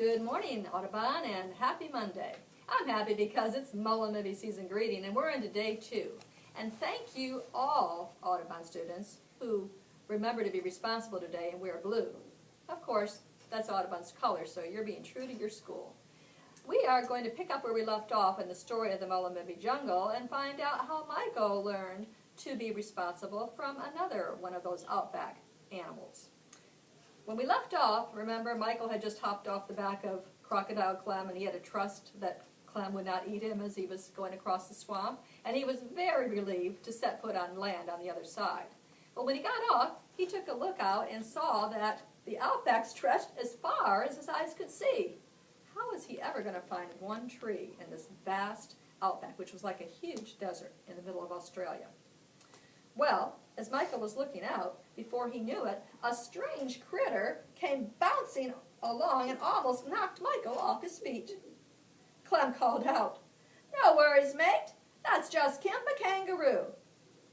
Good morning, Audubon, and happy Monday. I'm happy because it's Mullumbimby season greeting, and we're into day 2. And thank you all Audubon students who remember to be responsible today and wear blue. Of course, that's Audubon's color, so you're being true to your school. We are going to pick up where we left off in the story of the Mullumbimby jungle and find out how Michael learned to be responsible from another one of those outback animals. When we left off, remember, Michael had just hopped off the back of Crocodile Clem, and he had to trust that Clem would not eat him as he was going across the swamp, and he was very relieved to set foot on land on the other side. But when he got off, he took a look out and saw that the outback stretched as far as his eyes could see. How was he ever going to find one tree in this vast outback, which was like a huge desert in the middle of Australia? Well, as Michael was looking out, before he knew it, a strange critter came bouncing along and almost knocked Michael off his feet. Clem called out, "No worries, mate. That's just Kimba Kangaroo."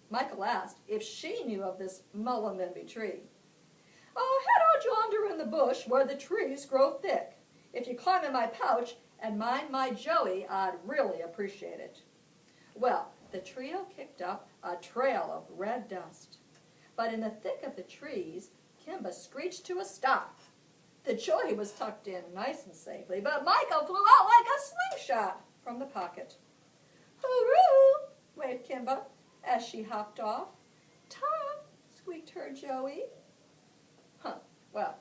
Michael asked if she knew of this Mullumbimby tree. "Oh, head out yonder in the bush where the trees grow thick. If you climb in my pouch and mind my Joey, I'd really appreciate it." Well, the trio kicked up a trail of red dust. But in the thick of the trees, Kimba screeched to a stop. The Joey was tucked in nice and safely, but Michael flew out like a slingshot from the pocket. "Hooroo!" waved Kimba as she hopped off. "Tom!" squeaked her Joey. Well,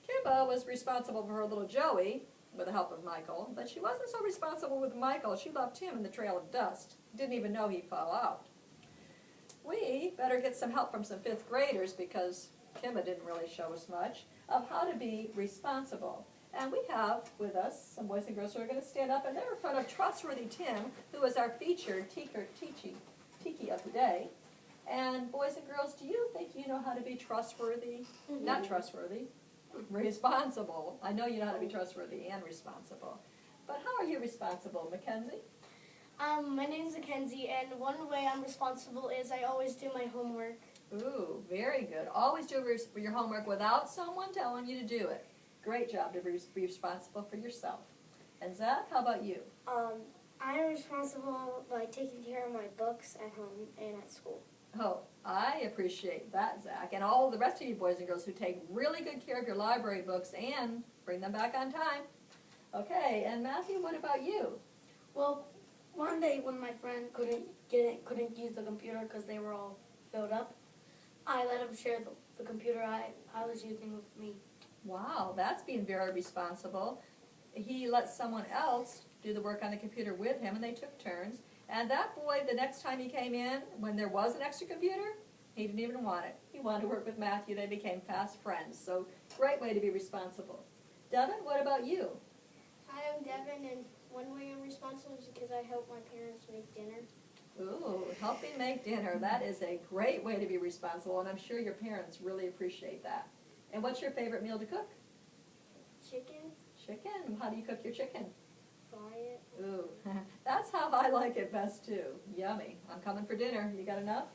Kimba was responsible for her little Joey with the help of Michael, but she wasn't so responsible with Michael. She left him in the trail of dust. Didn't even know he'd fall out. We better get some help from some 5th graders because Kimba didn't really show us much of how to be responsible. And we have with us some boys and girls who are going to stand up, and they're in front of Trustworthy Tim, who is our featured tiki of the day. And boys and girls, do you think you know how to be trustworthy? Not trustworthy, responsible. I know you know how to be trustworthy and responsible. But how are you responsible, Mackenzie? My name's Mackenzie, and one way I'm responsible is I always do my homework. Ooh, very good. Always do your homework without someone telling you to do it. Great job to be responsible for yourself. And Zach, how about you? I'm responsible by taking care of my books at home and at school. Oh, I appreciate that, Zach, and all the rest of you boys and girls who take really good care of your library books and bring them back on time. Okay, and Matthew, what about you? Well, one day when my friend couldn't use the computer because they were all filled up, I let him share the computer I was using with me. Wow, that's being very responsible. He let someone else do the work on the computer with him, and they took turns. And that boy, the next time he came in, when there was an extra computer, he didn't even want it. He wanted to work with Matthew. They became fast friends. So, great way to be responsible. Devin, what about you? Hi, I'm Devin, and one way I'm responsible is because I help my parents make dinner. Ooh, helping make dinner. That is a great way to be responsible, and I'm sure your parents really appreciate that. And what's your favorite meal to cook? Chicken. Chicken. How do you cook your chicken? Fry it. Ooh, that's how I like it best too. Yummy. I'm coming for dinner. You got enough?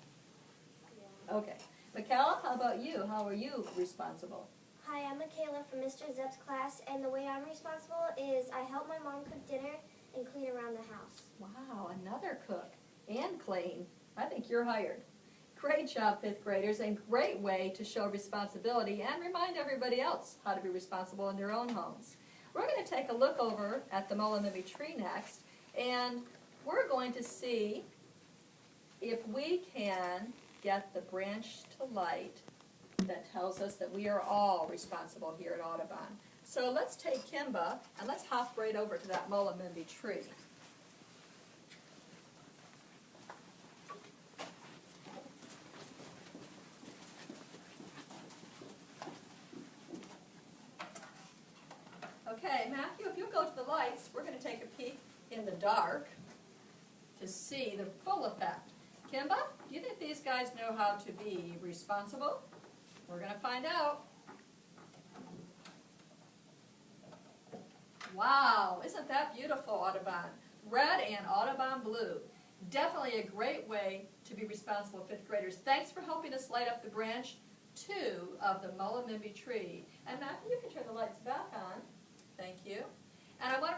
Yeah. Okay. Michaela, how about you? How are you responsible? Hi, I'm Michaela from Mr. Zepp's class, and the way I'm responsible is I help my mom cook dinner and clean around the house. Wow, another cook and clean. I think you're hired. Great job, 5th graders, and great way to show responsibility and remind everybody else how to be responsible in their own homes. We're going to take a look over at the Mullumbimby tree next, and we're going to see if we can get the branch to light that tells us that we are all responsible here at Audubon. So let's take Kimba and let's hop right over to that Mullumbimby tree. Okay, Matthew, if you'll go to the lights, we're going to take a peek in the dark to see the full effect. Kimba, do you think these guys know how to be responsible? We're going to find out. Wow, isn't that beautiful, Audubon? Red and Audubon blue. Definitely a great way to be responsible, 5th graders. Thanks for helping us light up the branch 2 of the Mullumbimby tree. And Matthew, you can turn the lights back on. Thank you.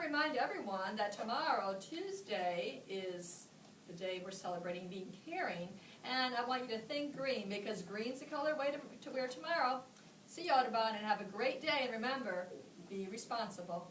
remind everyone that tomorrow, Tuesday, is the day we're celebrating being caring. And I want you to think green, because green's the color way to wear tomorrow. See you, Audubon, and have a great day. And remember, be responsible.